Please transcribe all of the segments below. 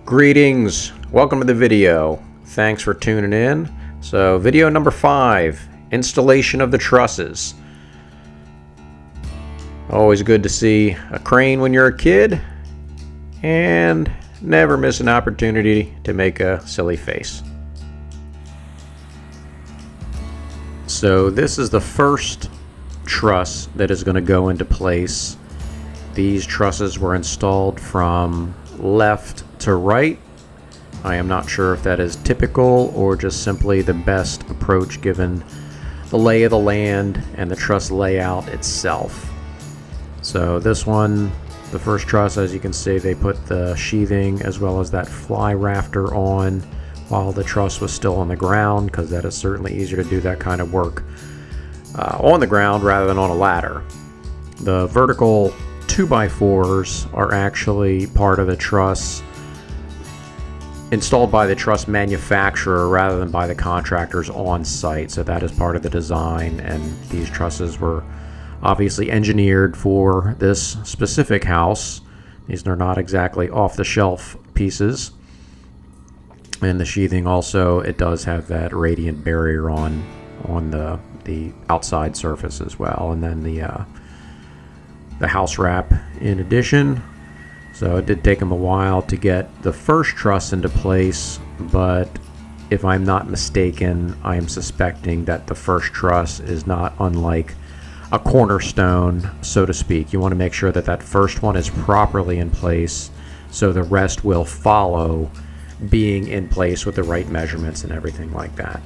Greetings, welcome to the video. Thanks for tuning in. So video number 5, installation of the trusses. Always good to see a crane when you're a kid, and never miss an opportunity to make a silly face. So this is the first truss that is going to go into place. These trusses were installed from left to right. I am not sure if that is typical or just simply the best approach given the lay of the land and the truss layout itself. So this one, the first truss, as you can see, they put the sheathing as well as that fly rafter on while the truss was still on the ground, because that is certainly easier to do that kind of work on the ground rather than on a ladder. The vertical 2x4s are actually part of the truss, installed by the truss manufacturer rather than by the contractors on site. So that is part of the design, and these trusses were obviously engineered for this specific house. These are not exactly off-the-shelf pieces. And the sheathing also, it does have that radiant barrier on the outside surface as well, and then the house wrap in addition. So it did take them a while to get the first truss into place, but if I'm not mistaken, I am suspecting that the first truss is not unlike a cornerstone, so to speak. You want to make sure that that first one is properly in place, so the rest will follow, being in place with the right measurements and everything like that.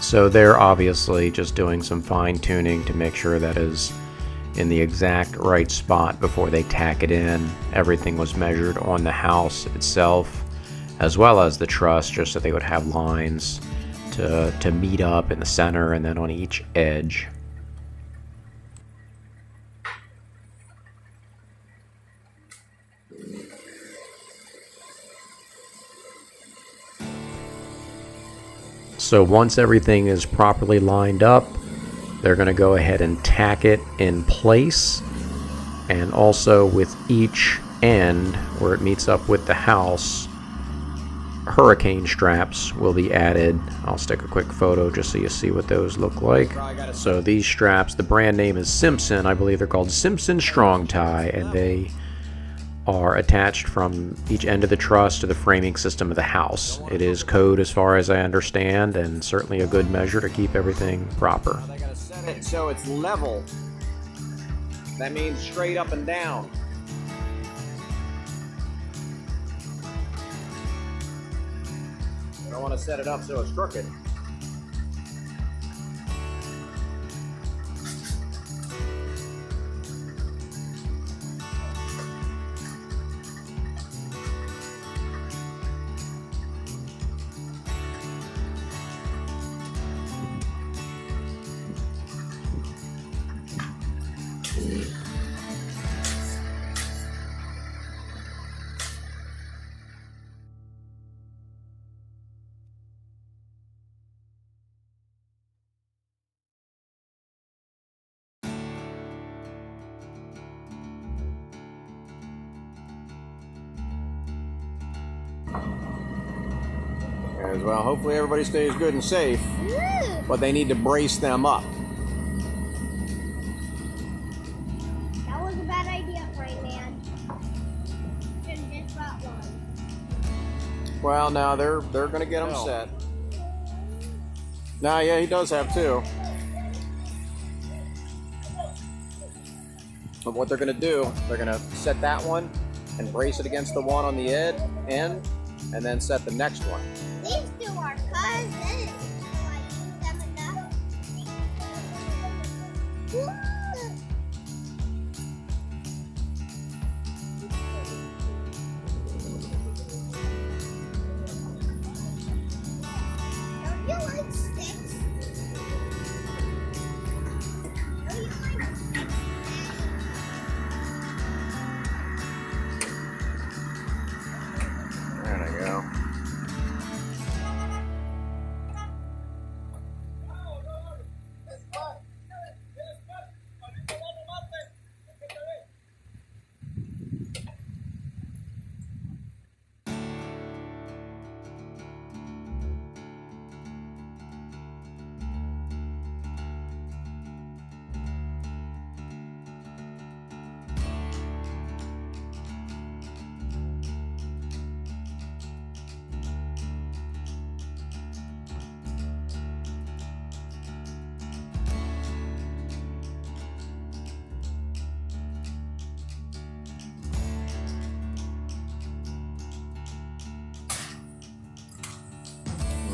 So they're obviously just doing some fine tuning to make sure that is in the exact right spot before they tack it in. Everything was measured on the house itself as well as the truss, just so they would have lines to meet up in the center and then on each edge. So once everything is properly lined up, they're going to go ahead and tack it in place, and also with each end where it meets up with the house, hurricane straps will be added. I'll stick a quick photo just so you see what those look like. So these straps, the brand name is Simpson. I believe they're called Simpson Strong Tie, and they are attached from each end of the truss to the framing system of the house. It is code as far as I understand, and certainly a good measure to keep everything proper. They gotta set it so it's level. That means straight up and down. You don't want to set it up so it's crooked. As well, hopefully everybody stays good and safe, but they need to brace them up. That was a bad idea, Frank man. Should've just bought one. Well, now they're gonna get them set. Now, yeah, he does have two. But what they're gonna do, they're gonna set that one and brace it against the one on the end, and then set the next one. These two are cousins. So I use them enough. Don't you like sticks?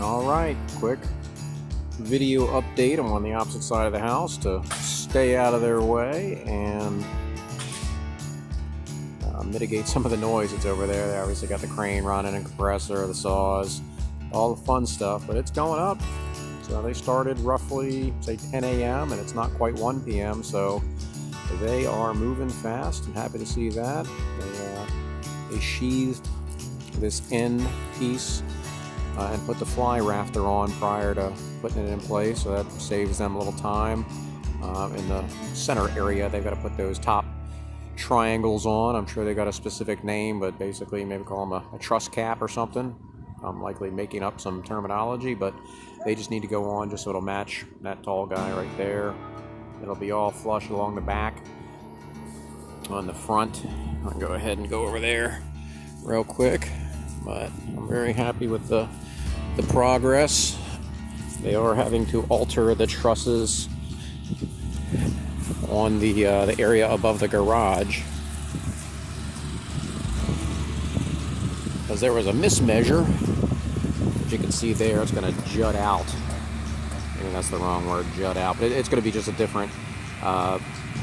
All right, quick video update. I'm on the opposite side of the house to stay out of their way and mitigate some of the noise that's over there. They obviously got the crane running and compressor, the saws, all the fun stuff, but it's going up. So they started roughly, say, 10 a.m. and it's not quite 1 p.m. So they are moving fast. I'm happy to see that. They sheathed this end piece and put the fly rafter on prior to putting it in place, so that saves them a little time. In the center area, they've got to put those top triangles on. I'm sure they got a specific name, but basically maybe call them a truss cap or something. I'm likely making up some terminology, but they just need to go on just so it'll match that tall guy right there. It'll be all flush along the back. On the front, I'll go ahead and go over there real quick, but I'm very happy with the progress. They are having to alter the trusses on the area above the garage, because there was a mismeasure. As you can see there, it's going to jut out. Maybe that's the wrong word, jut out, but it's going to be just a different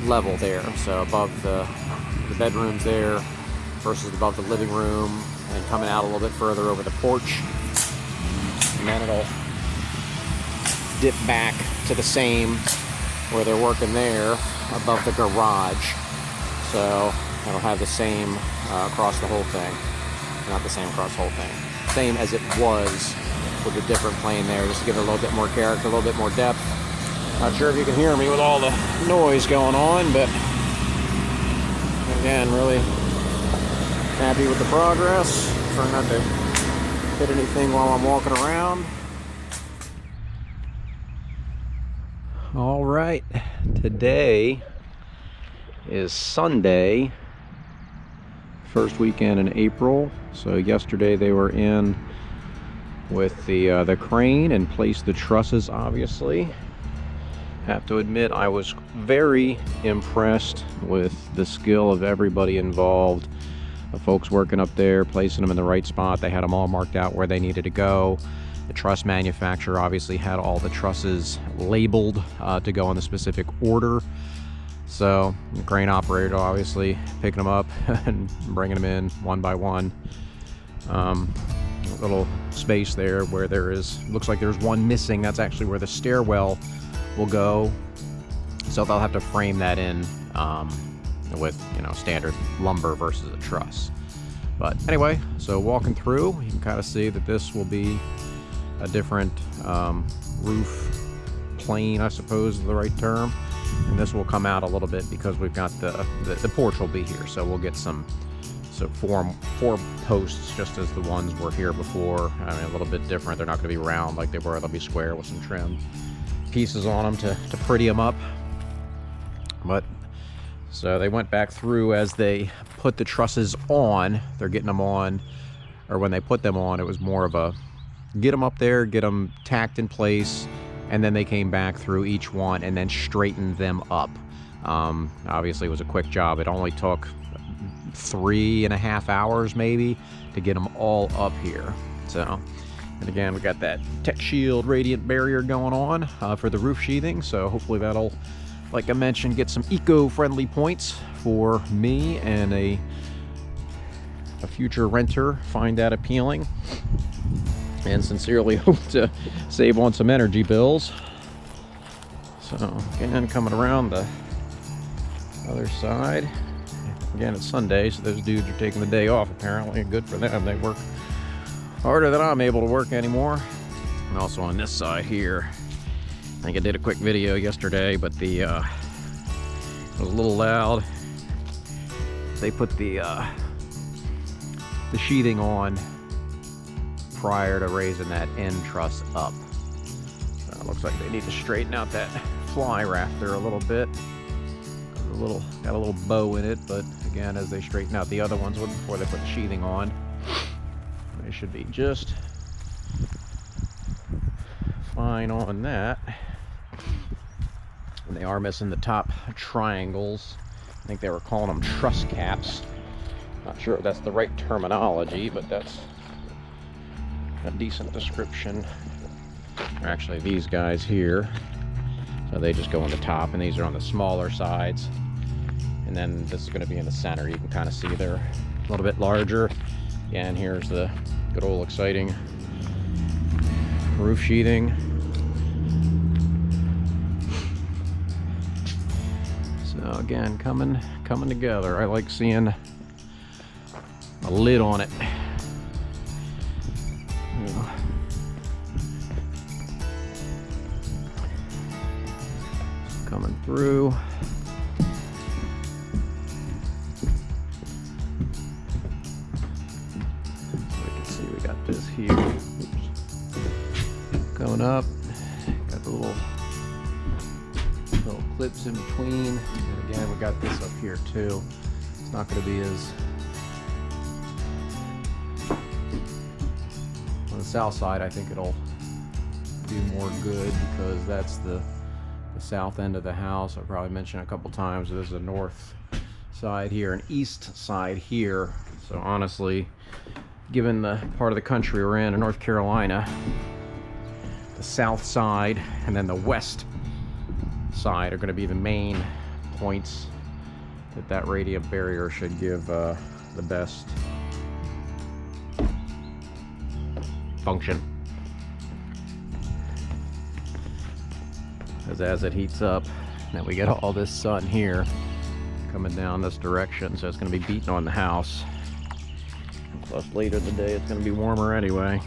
level there. So above the bedrooms there versus above the living room, and coming out a little bit further over the porch, and then it'll dip back to the same where they're working there above the garage. So it'll have the same across the whole thing. Not the same across the whole thing. Same as it was with the different plane there, just to give it a little bit more character, a little bit more depth. Not sure if you can hear me with all the noise going on, but again, really happy with the progress. Trying not to hit anything while I'm walking around. All right, today is Sunday, first weekend in April. So yesterday they were in with the crane and placed the trusses, obviously. Have to admit, I was very impressed with the skill of everybody involved. The folks working up there, placing them in the right spot. They had them all marked out where they needed to go. The truss manufacturer obviously had all the trusses labeled to go in the specific order. So the crane operator obviously picking them up and bringing them in one by one. A little space there where there is, looks like there's one missing. That's actually where the stairwell will go. So they'll have to frame that in with, you know, standard lumber versus a truss. But anyway, so walking through, you can kind of see that this will be a different roof plane, I suppose is the right term. And this will come out a little bit because we've got the porch will be here. So we'll get some four posts just as the ones were here before. I mean, a little bit different. They're not going to be round like they were. They'll be square with some trim pieces on them to pretty them up. But so they went back through as they put the trusses on. They're getting them on, or when they put them on, it was more of a get them up there, get them tacked in place, and then they came back through each one and then straightened them up. Obviously, it was a quick job. It only took 3.5 hours maybe to get them all up here. So, and again, we got that Tech Shield radiant barrier going on for the roof sheathing. So hopefully that'll, like I mentioned, get some eco-friendly points for me and a future renter. Find that appealing, and sincerely hope to save on some energy bills. So again, coming around the other side. Again, it's Sunday, so those dudes are taking the day off apparently. Good for them. They work harder than I'm able to work anymore. And also on this side here, I think I did a quick video yesterday, but it was a little loud. They put the sheathing on prior to raising that end truss up. So it looks like they need to straighten out that fly rafter a little bit. Got a little bow in it, but again, as they straighten out the other ones before they put the sheathing on, they should be just fine on that. And they are missing the top triangles. I think they were calling them truss caps. Not sure if that's the right terminology, but that's a decent description. Actually, these guys here, so they just go on the top, and these are on the smaller sides. And then this is going to be in the center. You can kind of see they're a little bit larger. Yeah, and here's the good old exciting roof sheathing. So again, coming together. I like seeing a lid on it. Coming through. We got this here. Oops. Going up. Got the little clips in between. And again, we got this up here too. It's not going to be as on the south side. I think it'll do more good because that's the south end of the house. I've probably mentioned a couple times. There's a north side here, an east side here. So honestly, given the part of the country we're in North Carolina, the south side and then the west side are going to be the main points that radiant barrier should give the best function. Because as it heats up, then we get all this sun here coming down this direction, so it's going to be beating on the house. Plus later in the day it's going to be warmer anyway.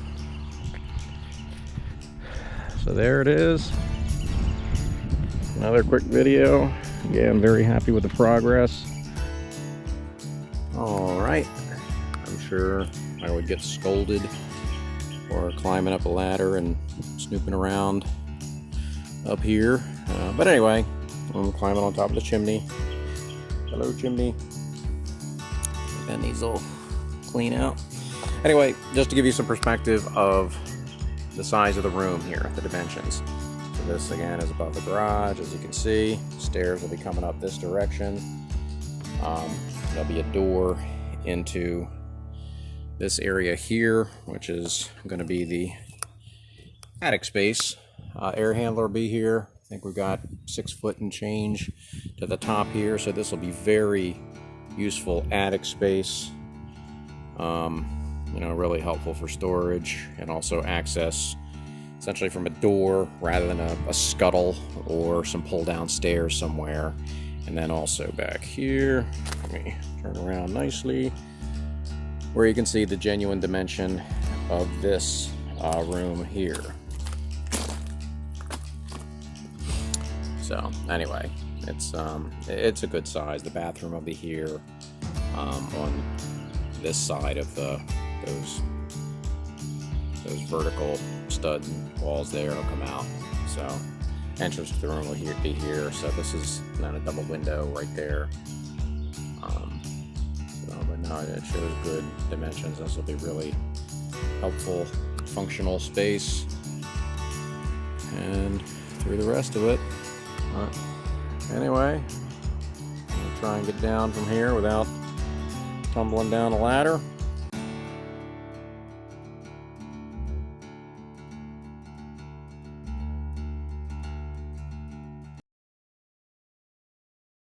So there it is. Another quick video. Yeah, I'm very happy with the progress. Alright. I'm sure I would get scolded for climbing up a ladder and snooping around up here. But anyway, I'm climbing on top of the chimney. Hello, chimney. And these will clean out. Anyway, just to give you some perspective of the size of the room here, the dimensions. So this again is above the garage, as you can see. Stairs will be coming up this direction. There'll be a door into this area here, which is going to be the attic space. Air handler will be here. I think we've got 6 foot and change to the top here, so this will be very useful attic space. You know, really helpful for storage and also access essentially from a door rather than a scuttle or some pull down stairs somewhere. And then also back here, let me turn around nicely, where you can see the genuine dimension of this room here. So anyway, it's a good size. The bathroom will be here on this side of those vertical stud walls there will come out. So entrance to the room will be here. So this is not a double window right there. But no, it shows good dimensions. This will be really helpful, functional space. And through the rest of it. Anyway, I'm gonna try and get down from here without tumbling down a ladder.